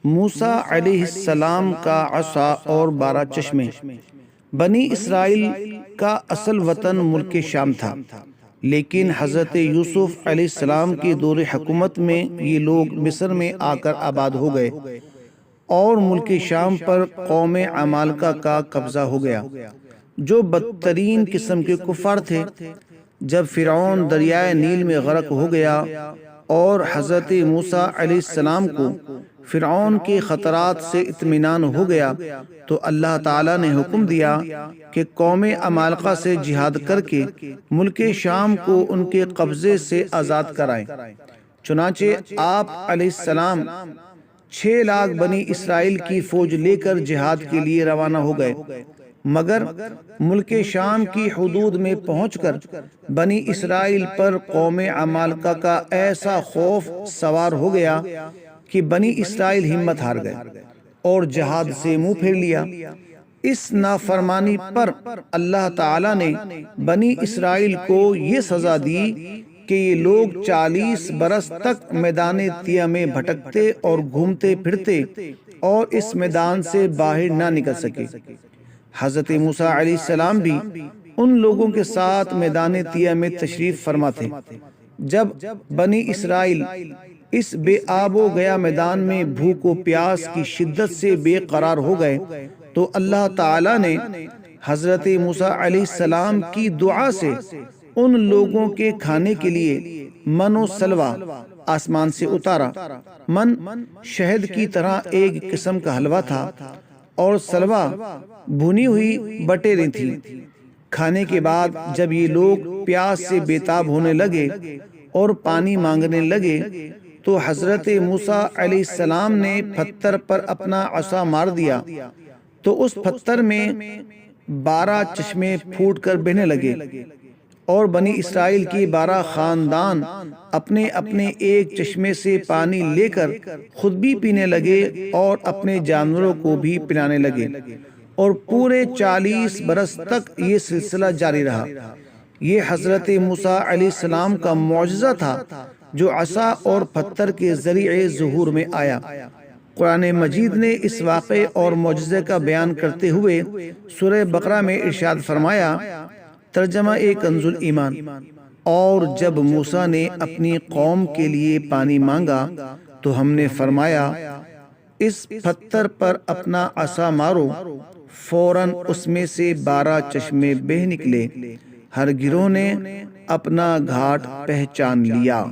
موسیٰ علیہ السلام کا عصا اور 12 چشمے۔ بنی اسرائیل کا اصل وطن ملک شام تھا، لیکن حضرت یوسف علیہ السلام کے دور حکومت میں یہ لوگ مصر میں آ کر آباد ہو گئے اور ملک شام پر قوم عمالقہ کا قبضہ ہو گیا، جو بدترین قسم کے کفار تھے۔ جب فرعون دریائے نیل میں غرق ہو گیا اور حضرت موسیٰ علیہ السلام کو فرعون کے خطرات سے اطمینان ہو گیا تو اللہ تعالیٰ نے حکم دیا کہ قوم عمالقہ سے جہاد کر کے ملک شام کو ان کے قبضے سے آزاد کرائیں۔ چنانچہ آپ علیہ السلام 6 لاکھ بنی اسرائیل کی فوج لے کر جہاد کے لیے روانہ ہو گئے، مگر ملک شام کی حدود میں پہنچ کر بنی اسرائیل پر قوم عمالقہ کا ایسا خوف سوار ہو گیا کہ بنی اسرائیل ہمت ہار گئے اور جہاد سے منہ پھیر لیا۔ اس نافرمانی پر اللہ تعالیٰ نے بنی اسرائیل کو یہ سزا دی کہ یہ لوگ 40 برس تک میدان طیہ میں بھٹکتے اور گھومتے پھرتے اور اس میدان سے باہر نہ نکل سکے۔ حضرت موسیٰ علیہ السلام بھی ان لوگوں کے ساتھ میدان طیہ میں تشریف فرما تھے۔ جب بنی اسرائیل اس بے آب و گیا میدان میں بھوک و پیاس کی شدت سے بے قرار ہو گئے تو اللہ تعالیٰ نے حضرت موسیٰ علیہ السلام کی دعا سے ان لوگوں کے کھانے کے لیے من و سلوہ آسمان سے اتارا۔ من شہد کی طرح ایک قسم کا حلوہ تھا اور سلوہ بھنی ہوئی بٹیریں تھیں۔ کھانے کے بعد جب یہ لوگ پیاس سے بے تاب ہونے لگے اور پانی مانگنے لگے تو حضرت موسیٰ علیہ السلام نے پتھر پر اپنا عصا مار دیا تو اس پتھر میں 12 چشمے پھوٹ کر بہنے لگے اور بنی اسرائیل کی 12 خاندان اپنے اپنے ایک چشمے سے پانی لے کر خود بھی پینے لگے اور اپنے جانوروں کو بھی پلانے لگے، اور پورے 40 برس تک یہ سلسلہ جاری رہا۔ یہ حضرت موسیٰ علیہ السلام کا معجزہ تھا جو عصا اور پتھر کے ذریعے ظہور میں آیا۔ قرآن مجید نے اس واقعے اور معجزے کا بیان کرتے ہوئے سورہ بقرہ میں ارشاد فرمایا، ترجمہ کنز ایمان: اور جب موسیٰ نے اپنی قوم کے لیے پانی مانگا تو ہم نے فرمایا اس پتھر پر اپنا عصا مارو، فوراً اس میں سے 12 چشمے بہہ نکلے۔ ہر گروہ نے اپنا گھاٹ پہچان لیا۔